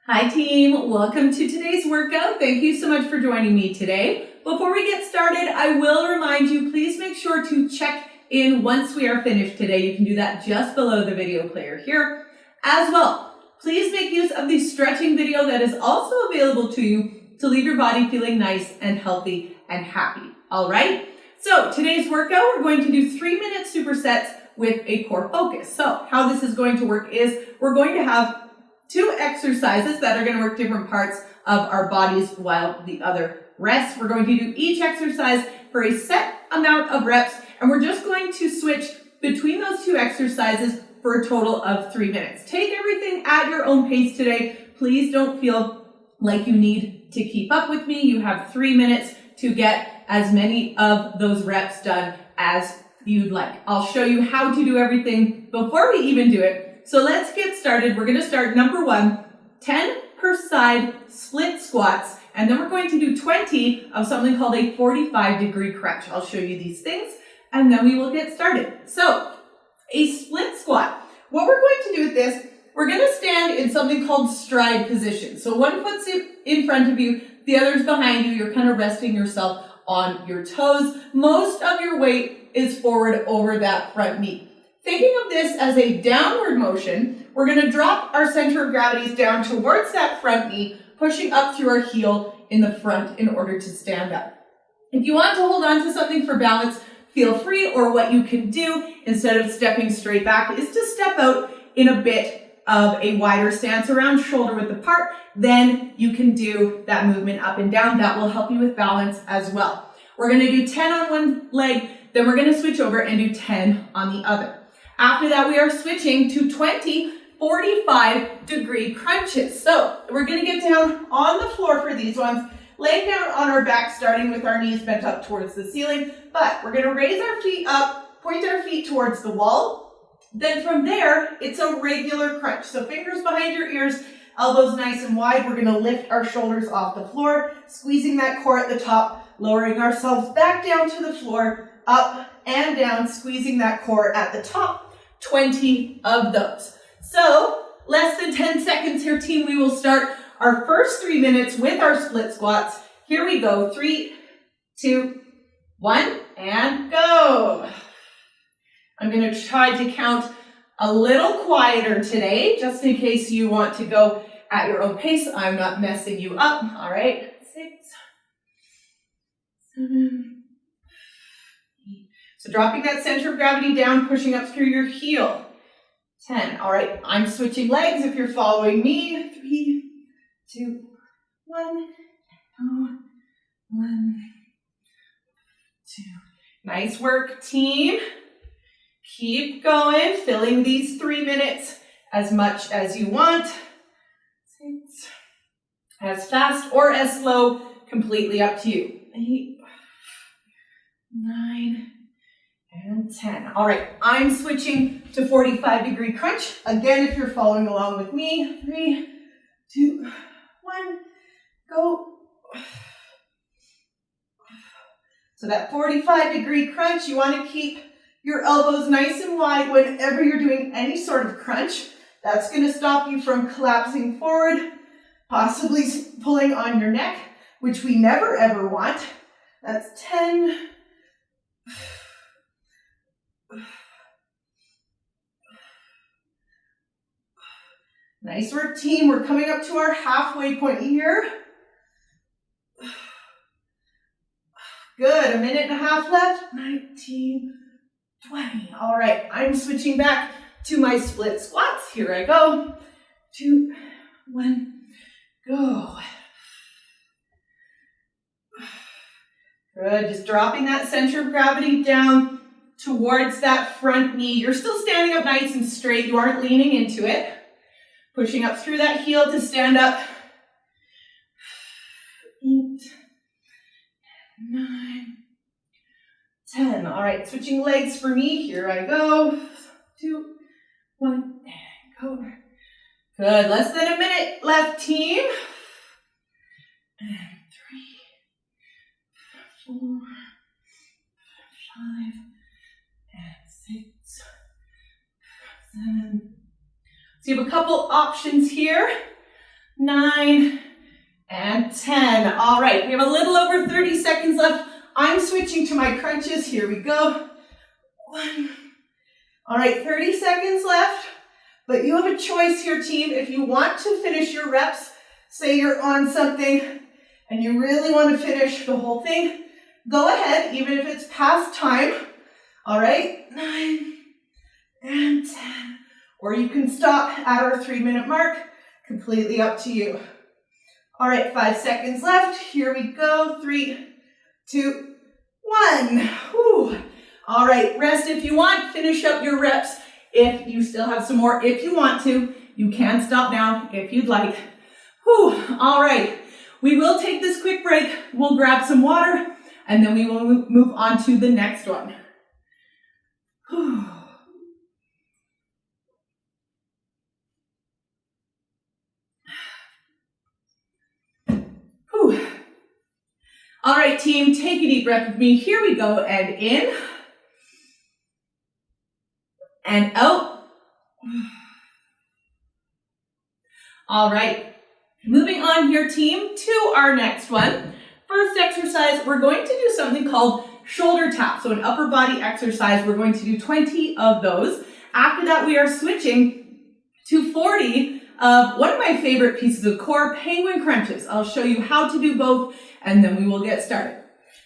Hi team, welcome to today's workout. Thank you so much for joining me today. Before we get started, I will remind you, please make sure to check in once we are finished today. You can do that just below the video player here. As well, please make use of the stretching video that is also available to you to leave your body feeling nice and healthy and happy. All right, so today's workout, we're going to do 3-minute supersets with a core focus. So how this is going to work is we're going to have 2 exercises that are going to work different parts of our bodies while the other rests. We're going to do each exercise for a set amount of reps, and we're just going to switch between those 2 exercises for a total of 3 minutes. Take everything at your own pace today. Please don't feel like you need to keep up with me. You have 3 minutes to get as many of those reps done as you'd like. I'll show you how to do everything before we even do it. So let's get started. We're going to start number 1, 10 per side split squats, and then we're going to do 20 of something called a 45-degree crunch. I'll show you these things, and then we will get started. So a split squat. What we're going to do with this, we're going to stand in something called stride position. So one foot's in front of you, the other's behind you. You're kind of resting yourself on your toes. Most of your weight is forward over that front knee. Thinking of this as a downward motion, we're going to drop our center of gravity down towards that front knee, pushing up through our heel in the front in order to stand up. If you want to hold on to something for balance, feel free, or what you can do instead of stepping straight back is to step out in a bit of a wider stance around shoulder width apart. Then you can do that movement up and down. That will help you with balance as well. We're going to do 10 on one leg, then we're going to switch over and do 10 on the other. After that, we are switching to 20 45-degree crunches. So we're going to get down on the floor for these ones, laying down on our back, starting with our knees bent up towards the ceiling. But we're going to raise our feet up, point our feet towards the wall. Then from there, it's a regular crunch. So fingers behind your ears, elbows nice and wide. We're going to lift our shoulders off the floor, squeezing that core at the top, lowering ourselves back down to the floor, up and down, squeezing that core at the top. 20 of those. So less than 10 seconds here, team. We will start our first 3 minutes with our split squats. Here we go. 3, 2, 1, and go. I'm going to try to count a little quieter today, just in case you want to go at your own pace. I'm not messing you up. All right. 6, 7, so dropping that center of gravity down, pushing up through your heel. 10. All right, I'm switching legs if you're following me. 3, 2, 1. Go. 1, 2. Nice work, team. Keep going, filling these 3 minutes as much as you want. 6. As fast or as slow, completely up to you. 8, 9, and 10. All right, I'm switching to 45-degree crunch. Again, if you're following along with me, 3, 2, 1, go. So that 45-degree crunch, you want to keep your elbows nice and wide whenever you're doing any sort of crunch. That's going to stop you from collapsing forward, possibly pulling on your neck, which we never ever want. That's 10. Nice work, team. We're coming up to our halfway point here. Good. 1.5 minutes left. 19, 20. All right. I'm switching back to my split squats. Here I go. 2, 1, go. Good. Just dropping that center of gravity down towards that front knee. You're still standing up nice and straight. You aren't leaning into it. Pushing up through that heel to stand up. 8, 9, 10. All right, switching legs for me. Here I go. 2, 1, and go. Good. Less than 1 minute left, team. And 3, 4, 5, and 6, 7. So you have a couple options here. 9, and 10. All right, we have a little over 30 seconds left. I'm switching to my crunches. Here we go. 1. All right, 30 seconds left, but you have a choice here, team. If you want to finish your reps, say you're on something and you really want to finish the whole thing, go ahead, even if it's past time. All right, 9 and 10. Or you can stop at our 3-minute mark, completely up to you. All right, 5 seconds left. Here we go. 3, 2, 1. Whew. All right, rest if you want. Finish up your reps if you still have some more. If you want to, you can stop now if you'd like. Whew. All right, we will take this quick break. We'll grab some water, and then we will move on to the next one. Whew. Whew. All right, team, take a deep breath with me. Here we go, and in. And out. All right, moving on here, team, to our next one. First exercise, we're going to do something called shoulder taps. So an upper body exercise, we're going to do 20 of those. After that, we are switching to 40 of one of my favorite pieces of core, penguin crunches. I'll show you how to do both, and then we will get started.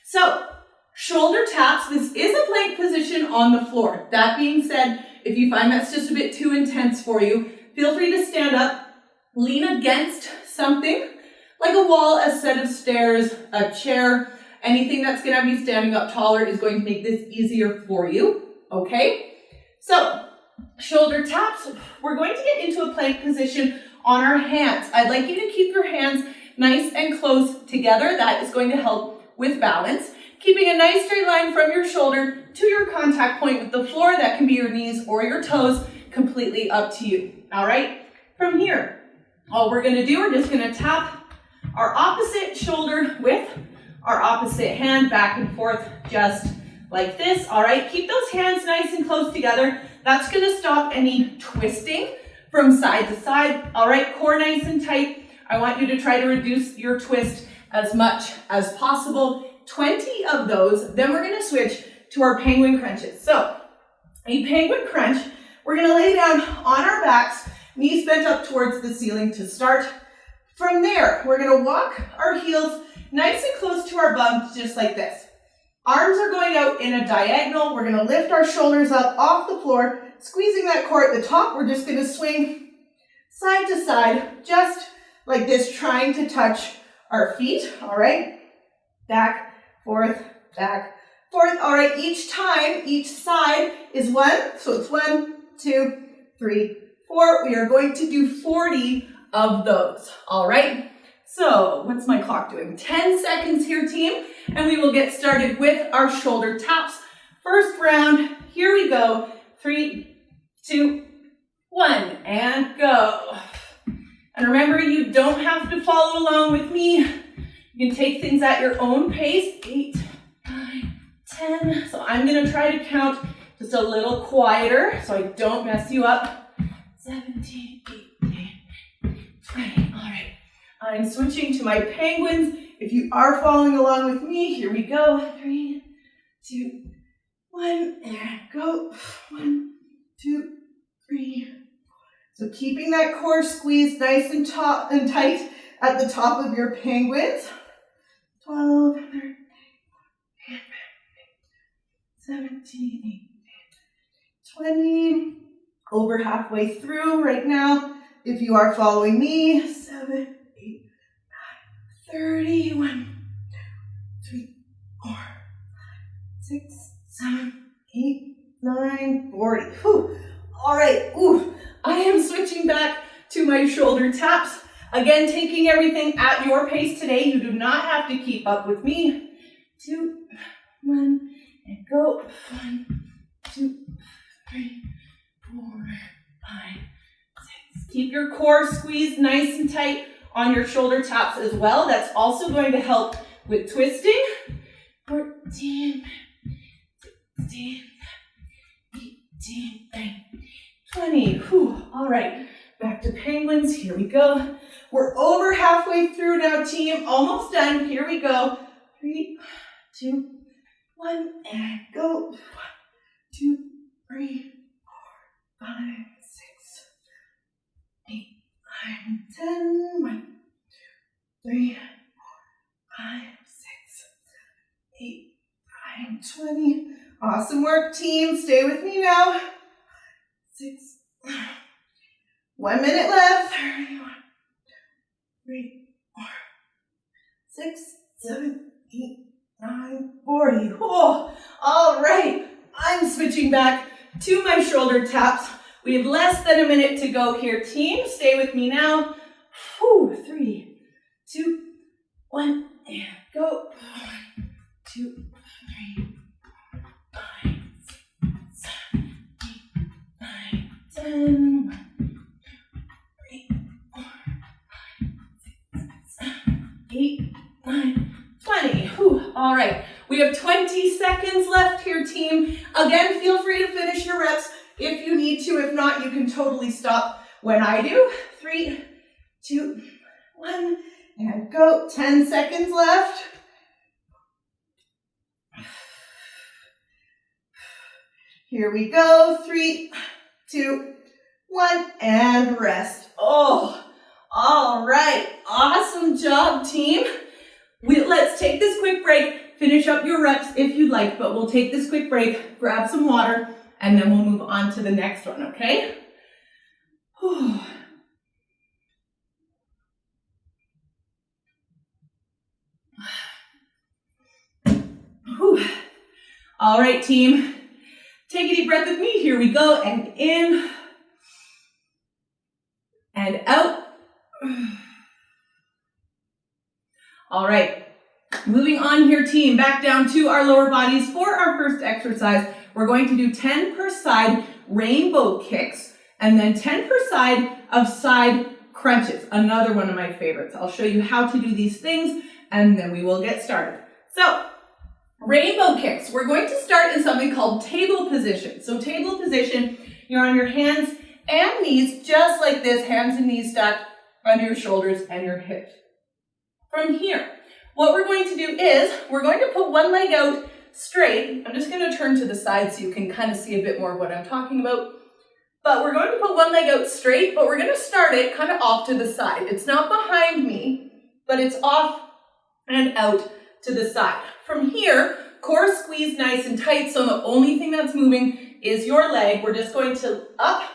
So, shoulder taps, this is a plank position on the floor. That being said, if you find that's just a bit too intense for you, feel free to stand up, lean against something, like a wall, a set of stairs, a chair, anything that's gonna have you standing up taller is going to make this easier for you, okay? So, shoulder taps, we're going to get into a plank position on our hands. I'd like you to keep your hands nice and close together. That is going to help with balance. Keeping a nice straight line from your shoulder to your contact point with the floor. That can be your knees or your toes, completely up to you. All right, from here, all we're gonna do, we're just gonna tap our opposite shoulder with our opposite hand back and forth, just like this. All right, keep those hands nice and close together. That's gonna stop any twisting from side to side. All right, core nice and tight. I want you to try to reduce your twist as much as possible. 20 of those, then we're gonna switch to our penguin crunches. So, a penguin crunch, we're gonna lay down on our backs, knees bent up towards the ceiling to start. From there, we're gonna walk our heels nice and close to our bum, just like this. Arms are going out in a diagonal. We're gonna lift our shoulders up off the floor, squeezing that core at the top. We're just gonna swing side to side, just like this, trying to touch our feet, all right? Back, forth, back, forth. All right, each time, each side is 1. So it's 1, 2, 3, 4. We are going to do 40 of those, all right? So what's my clock doing? 10 seconds here, team, and we will get started with our shoulder taps. First round, here we go. 3, 2, 1, and go. And remember, you don't have to follow along with me. You can take things at your own pace. 8, 9, 10. So I'm gonna try to count just a little quieter so I don't mess you up. 17, 18, 20. All right. I'm switching to my penguins. If you are following along with me, here we go. 3, 2, 1, and go. 1, 2, 3. So keeping that core squeezed nice and tight at the top of your penguins. 12, 13, 17, 20. Over halfway through right now. If you are following me, 7, 8, 9, 30. 1, 2, 3, 4, 5, 6, 7, 8, 9, 40. Whew. All right. Ooh. I am switching back to my shoulder taps. Again, taking everything at your pace today. You do not have to keep up with me. 2, 1, and go. 1, 2, 3, 4, 5, 6. Keep your core squeezed nice and tight on your shoulder taps as well. That's also going to help with twisting. 14, 16, 18, 19, 20. Whew. All right. Back to penguins. Here we go. We're over halfway through now, team. Almost done. Here we go. 3, 2, 1, and go. 1, 2, 3, 4, 5, 6, 8, 9, 10. 1, 3, 4, 5, 6, 8, 9, 20. Awesome work, team. Stay with me now. 6. 1 minute left. 31, 3, 4, 6, 7, 8, 9, 40. Oh, all right. I'm switching back to my shoulder taps. We have less than a minute to go here, team. Stay with me now. 3, 2, 1, and go. 1, 2, 3, 5, 6, 7, 8, 9, 10. 1, 3, 4, 5, 6, 7, 8, 9, 20. Whew. All right. We have 20 seconds left here, team. Again, feel free to finish your reps if you need to. If not, you can totally stop when I do. 3, 2, 1, and go. 10 seconds left. Here we go. 3, 2, 1, and rest. Oh, all right. Awesome job, team. Let's take this quick break. Finish up your reps if you'd like, but we'll take this quick break, grab some water, and then we'll move on to the next one, okay? Whew. Whew. All right, team. Take a deep breath with me. Here we go. And in and out. All right. Moving on here, team. Back down to our lower bodies for our first exercise. We're going to do 10 per side rainbow kicks and then 10 per side of side crunches. Another one of my favorites. I'll show you how to do these things and then we will get started. So, rainbow kicks. We're going to start in something called table position. So table position, you're on your hands and knees, just like this, hands and knees stacked under your shoulders and your hips. From here, what we're going to do is, we're going to put one leg out straight. I'm just going to turn to the side so you can kind of see a bit more of what I'm talking about. But we're going to put one leg out straight, but we're going to start it kind of off to the side. It's not behind me, but it's off and out to the side. From here, core squeeze nice and tight, so the only thing that's moving is your leg. We're just going to up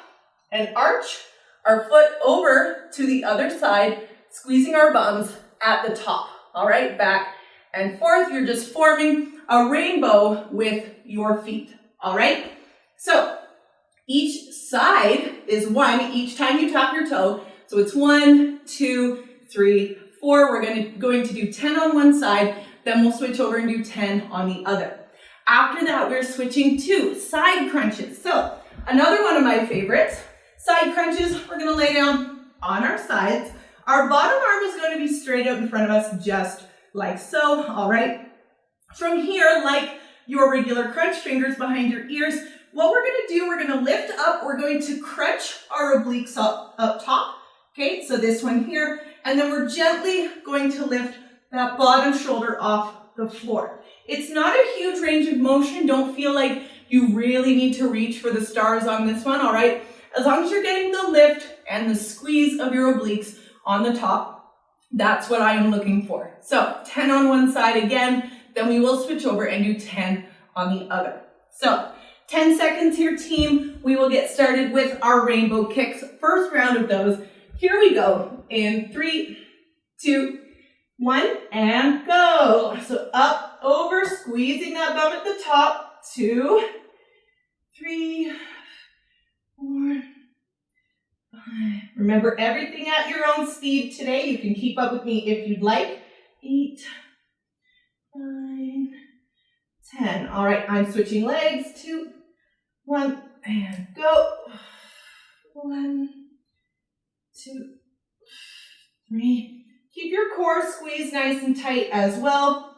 and arch our foot over to the other side, squeezing our bums at the top. All right, back and forth. You're just forming a rainbow with your feet. All right, so each side is 1 each time you tap your toe. So it's 1, 2, 3, 4. We're going to do 10 on one side. Then we'll switch over and do 10 on the other. After that, we're switching to side crunches. So another one of my favorites, side crunches, we're gonna lay down on our sides. Our bottom arm is going to be straight out in front of us, just like so, all right? From here, like your regular crunch, fingers behind your ears, what we're gonna do, we're gonna lift up, we're going to crunch our obliques up top, okay? So this one here, and then we're gently going to lift that bottom shoulder off the floor. It's not a huge range of motion. Don't feel like you really need to reach for the stars on this one, all right? As long as you're getting the lift and the squeeze of your obliques on the top, that's what I am looking for. So 10 on one side again, then we will switch over and do 10 on the other. So 10 seconds here, team. We will get started with our rainbow kicks. First round of those. Here we go. In 3, 2, 1, and go. So up, over, squeezing that bum at the top. 2, 3, 4, 5. Remember, everything at your own speed today. You can keep up with me if you'd like. 8, 9, 10. All right, I'm switching legs. 2, 1, and go. 1, 2, 3. Keep your core squeezed nice and tight as well.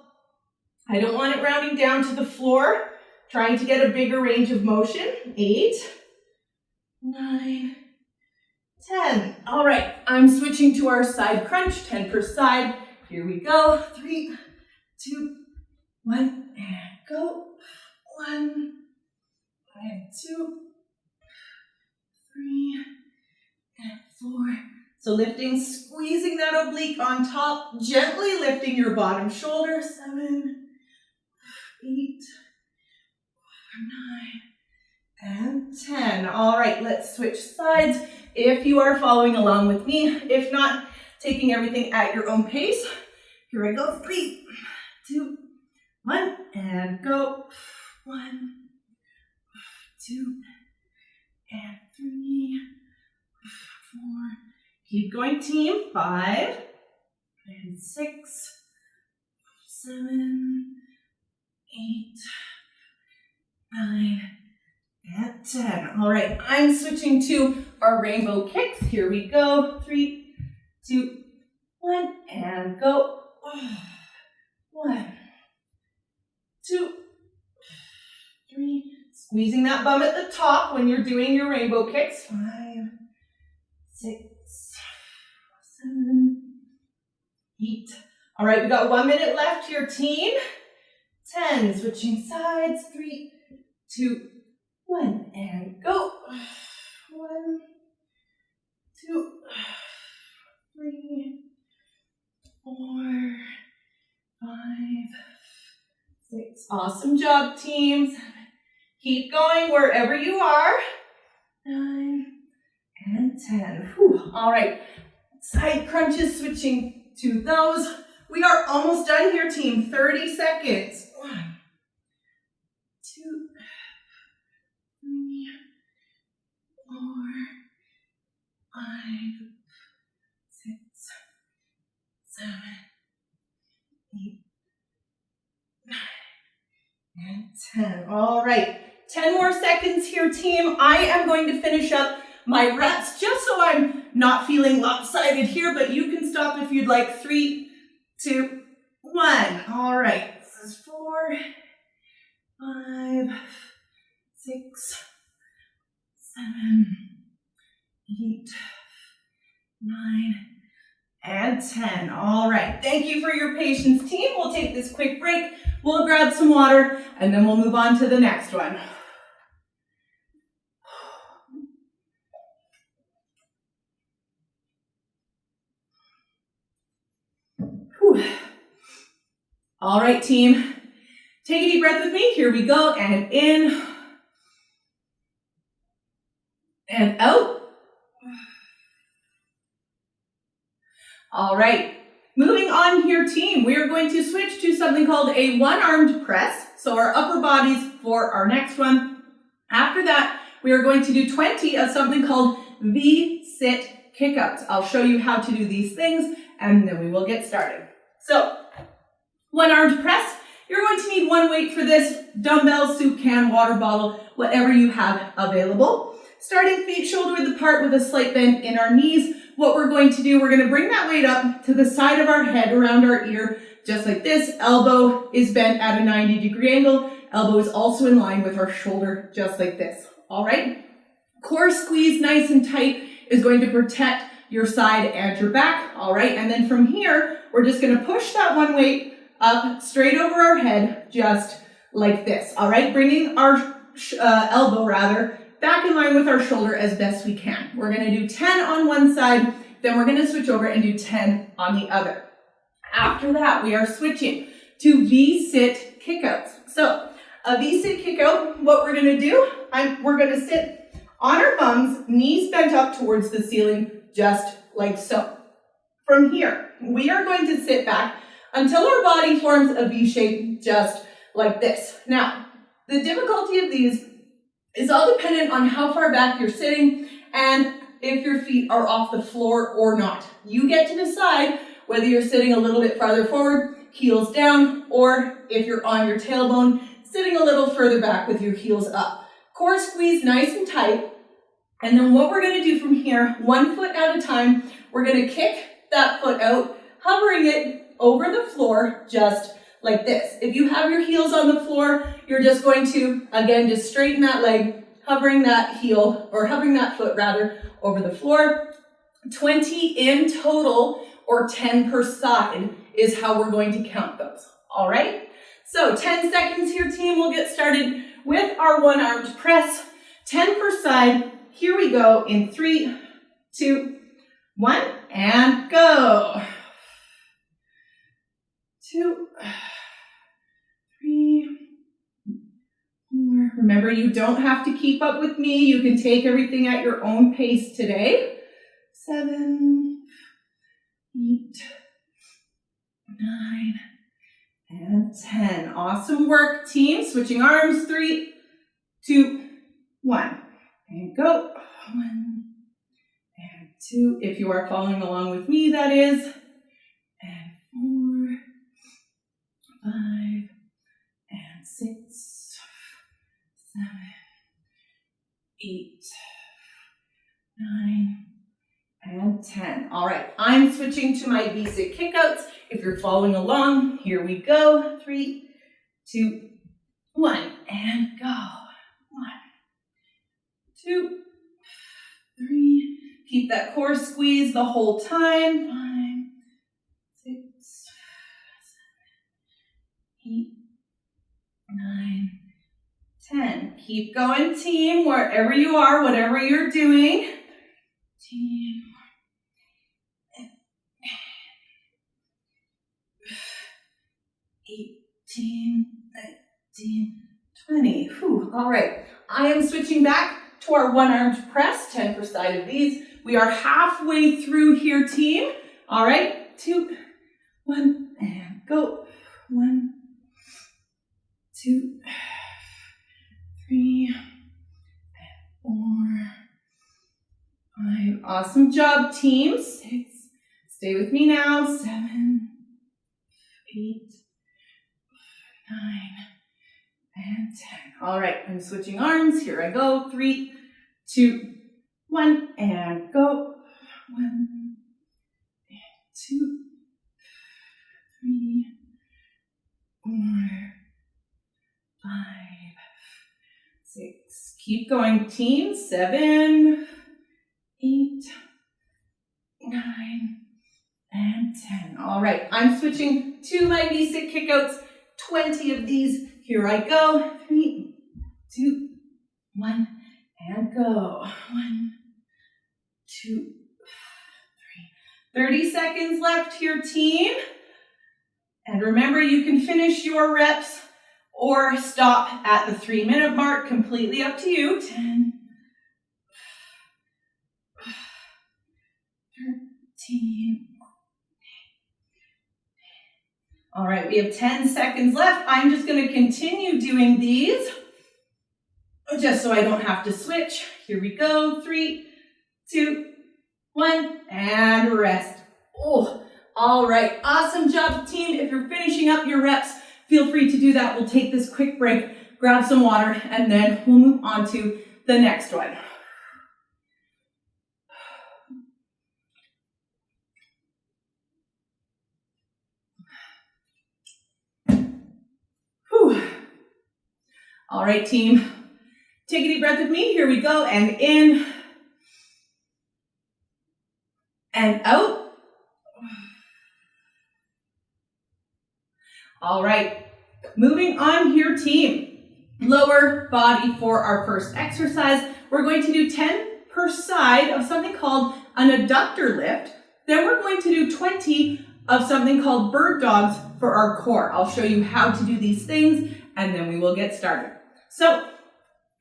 I don't want it rounding down to the floor. Trying to get a bigger range of motion. 8, 9, 10. All right, I'm switching to our side crunch, 10 per side. Here we go. 3, 2, 1, and go. 1, and 2, 3, and 4. So lifting, squeezing that oblique on top, gently lifting your bottom shoulder. 7, 8, 9, and 10. All right, let's switch sides. If you are following along with me, if not, taking everything at your own pace. Here I go. 3, 2, 1, and go. 1, 2, and 3, 4. Keep going, team. 5, and 6, 7, 8, 9, and 10. All right, I'm switching to our rainbow kicks. Here we go. 3, 2, 1, and go. 1, 2, 3. Squeezing that bum at the top when you're doing your rainbow kicks. 5, 6, 7, 8. All right, we got 1 minute left here, team. 10, switching sides. 3, 2, 1, and go. 1, 2, 3, 4, 5, 6. Awesome job, team. 7. Keep going wherever you are. 9 and 10. Whew. All right, side crunches, switching to those. We are almost done here, team. 30 seconds. 1, 2, 3, 4, 5, 6, 7, 8, 9, and 10. All right, 10 more seconds here, team. I am going to finish up my reps just so I'm not feeling lopsided here, but you can stop if you'd like. 3, 2, 1. All right, this is 4, 5, 6, 7, 8, 9, and 10. All right, thank you for your patience, team. We'll take this quick break. We'll grab some water, and then we'll move on to the next one. Whew. All right, team. Take a deep breath with me. Here we go. And in. And out. All right. Moving on here, team. We are going to switch to something called a one-armed press. So our upper bodies for our next one. After that, we are going to do 20 of something called V-sit kick-ups. I'll show you how to do these things, and then we will get started. So, one-armed press. You're going to need one weight for this: dumbbell, soup can, water bottle, whatever you have available. Starting feet shoulder-width apart with a slight bend in our knees. What we're going to do, we're going to bring that weight up to the side of our head, around our ear, just like this. Elbow is bent at a 90-degree angle. Elbow is also in line with our shoulder, just like this. All right? Core squeeze nice and tight is going to protect your side and your back. All right? And then from here, we're just going to push that one weight up straight over our head, just like this. All right? Bringing our elbow, back in line with our shoulder as best we can. We're going to do 10 on one side, then we're going to switch over and do 10 on the other. After that, we are switching to V-sit kickouts. So a V-sit kickout, what we're going to do, we're going to sit on our bums, knees bent up towards the ceiling, just like so. From here, we are going to sit back until our body forms a V shape, just like this. Now, the difficulty of these is all dependent on how far back you're sitting and if your feet are off the floor or not. You get to decide whether you're sitting a little bit farther forward, heels down, or if you're on your tailbone, sitting a little further back with your heels up. Core squeeze nice and tight. And then what we're going to do from here, 1 foot at a time, we're going to kick that foot out, hovering it over the floor, just like this. If you have your heels on the floor, you're just going to, again, just straighten that leg, hovering that heel, or hovering that foot rather, over the floor. 20 in total, or 10 per side is how we're going to count those. All right? So 10 seconds here, team. We'll get started with our one-armed press. 10 per side. Here we go in 3, 2, 1, and go. 2, 3, 4. Remember, you don't have to keep up with me. You can take everything at your own pace today. 7, 8, 9, and 10. Awesome work, team. Switching arms. 3, 2, 1. And go. 1 and 2. If you are following along with me, that is. And 4, 5, and 6, 7, 8, 9, and 10. All right, I'm switching to my basic kickouts. If you're following along, here we go. 3, 2, 1, and go. 1, 2, 3. Keep that core squeeze the whole time. 5, 6, 7, 8, 9, 10. Keep going, team, wherever you are, whatever you're doing. 13, 18, 19, 20. Whew. All right. I am switching back to our one-armed press, 10 per side of these. We are halfway through here, team. All right. 2, 1, and go. 1, 2, 3, 4, 5. Awesome job, team. 6. Stay with me now. 7, 8, 9, and 10. All right, I'm switching arms. Here I go. 3, 2, 1, and go. 1, 2, 3, 4, 5, 6. Keep going, team. 7, 8, 9, and 10. All right, I'm switching to my basic kickouts. 20 of these. Here I go. 3, 2, 1, and go. 1, 2, 3. 30 seconds left here, team. And remember, you can finish your reps or stop at the 3-minute mark. Completely up to you. 10, 13. All right, we have 10 seconds left. I'm just going to continue doing these just so I don't have to switch. Here we go. 3, 2, 1, and rest. Oh, all right. Awesome job, team. If you're finishing up your reps, feel free to do that. We'll take this quick break, grab some water, and then we'll move on to the next one. Whew. All right, team. Take a deep breath with me. Here we go. And in and out. All right. Moving on here, team. Lower body for our first exercise. We're going to do 10 per side of something called an adductor lift. Then we're going to do 20 of something called bird dogs for our core. I'll show you how to do these things, and then we will get started. So,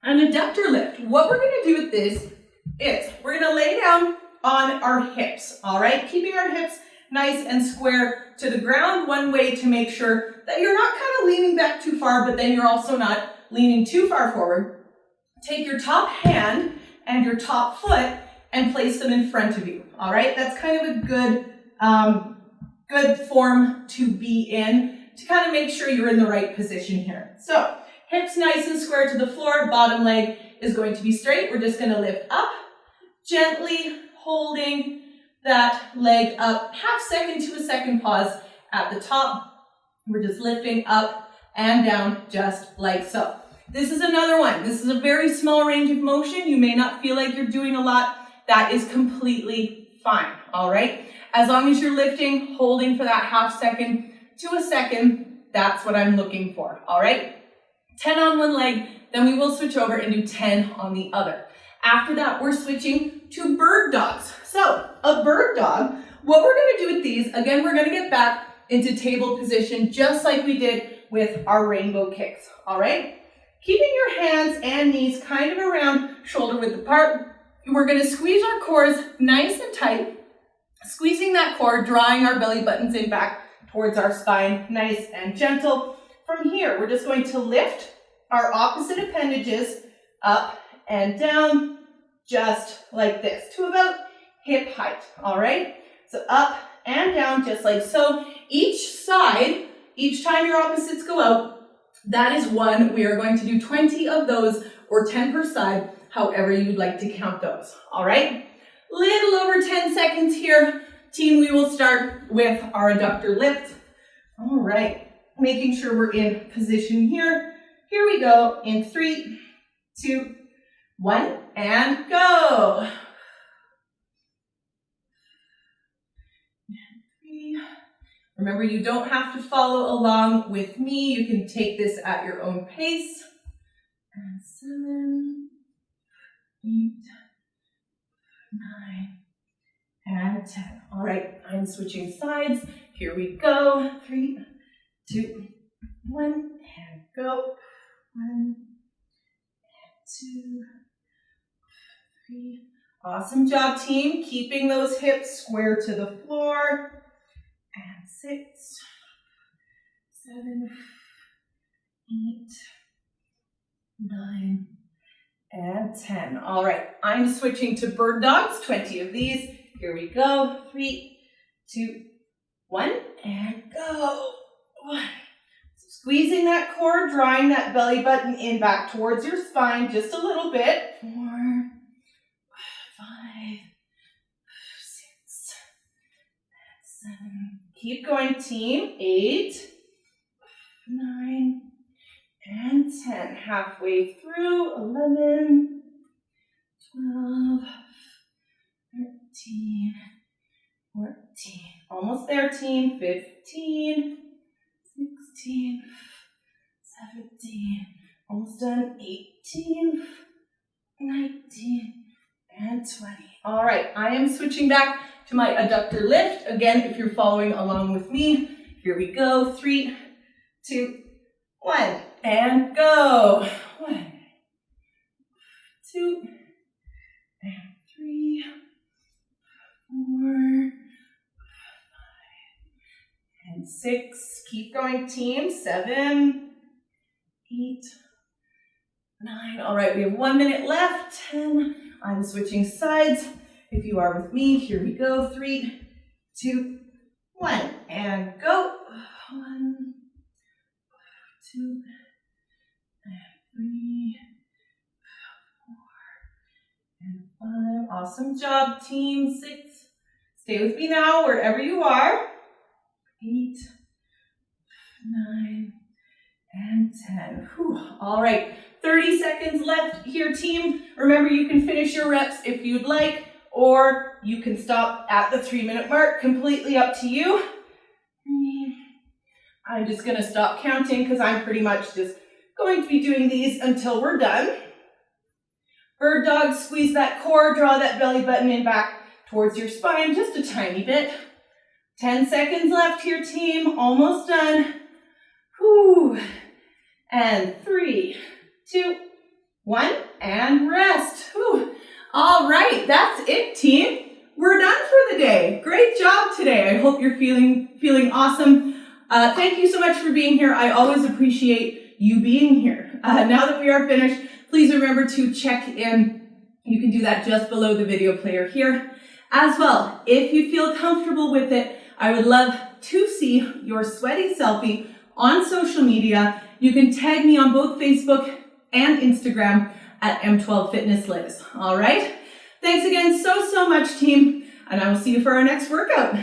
an adductor lift. What we're going to do with this is we're going to lay down on our hips, all right? Keeping our hips nice and square to the ground. One way to make sure that you're not kind of leaning back too far, but then you're also not leaning too far forward. Take your top hand and your top foot and place them in front of you, all right? That's kind of a good form to be in to kind of make sure you're in the right position here. So, hips nice and square to the floor, bottom leg is going to be straight. We're just going to lift up, gently holding that leg up, half second to a second pause at the top. We're just lifting up and down just like so. This is another one. This is a very small range of motion. You may not feel like you're doing a lot. That is completely fine, all right? As long as you're lifting, holding for that half second to a second, that's what I'm looking for, all right? 10 on one leg, then we will switch over and do 10 on the other. After that, we're switching to bird dogs. So a bird dog, what we're gonna do with these, again, we're gonna get back into table position just like we did with our rainbow kicks, all right? Keeping your hands and knees kind of around shoulder width apart. We're gonna squeeze our cores nice and tight, squeezing that core, drawing our belly buttons in back towards our spine, nice and gentle. From here, we're just going to lift our opposite appendages up and down, just like this, to about hip height, all right? So up and down, just like so. Each side, each time your opposites go out, that is one. We are going to do 20 of those, or 10 per side, however you would like to count those, all right? Little over 10 seconds here. Team, we will start with our adductor lift. All right, making sure we're in position here. Here we go in 3, 2, 1, and go. And 3. Remember, you don't have to follow along with me. You can take this at your own pace. And 7, 8, 9, and 10. All right, I'm switching sides. Here we go. 3, 2, 1, and go. 1, 2, 3. Awesome job, team. Keeping those hips square to the floor. And 6, 7, 8, 9, and 10. All right, I'm switching to bird dogs, 20 of these. Here we go. 3, 2, 1, and go. 1. Squeezing that core, drawing that belly button in back towards your spine just a little bit. 4, 5, 6, 7. Keep going, team. 8, 9, and 10. Halfway through. 11, 12, 13, 14. Almost there, team. 15, 16, 17. Almost done. 18, 19, and 20. All right, I am switching back to my adductor lift. Again, if you're following along with me, here we go. 3, 2, 1, and go. 1, 2, and 3, 4, 5, and 6. Keep going, team. 7, 8, 9. All right, we have 1 minute left. 10. I'm switching sides. If you are with me, here we go. 3, 2, 1, and go. 1, 2, and 3, 4, and 5. Awesome job, team. 6. Stay with me now, wherever you are. 8, 9, and 10. Whew. All right, 30 seconds left here, team. Remember, you can finish your reps if you'd like, or you can stop at the 3-minute mark. Completely up to you. I'm just going to stop counting because I'm pretty much just going to be doing these until we're done. Bird dog, squeeze that core, draw that belly button in back towards your spine, just a tiny bit. 10 seconds left here, team. Almost done. Whew. And 3, 2, 1, and rest. Whew. All right, that's it, team. We're done for the day. Great job today. I hope you're feeling awesome. Thank you so much for being here. I always appreciate you being here. Now that we are finished, please remember to check in. You can do that just below the video player here. As well, if you feel comfortable with it, I would love to see your sweaty selfie on social media. You can tag me on both Facebook and Instagram at M12 Fitness Liz. All right? Thanks again so much, team, and I will see you for our next workout.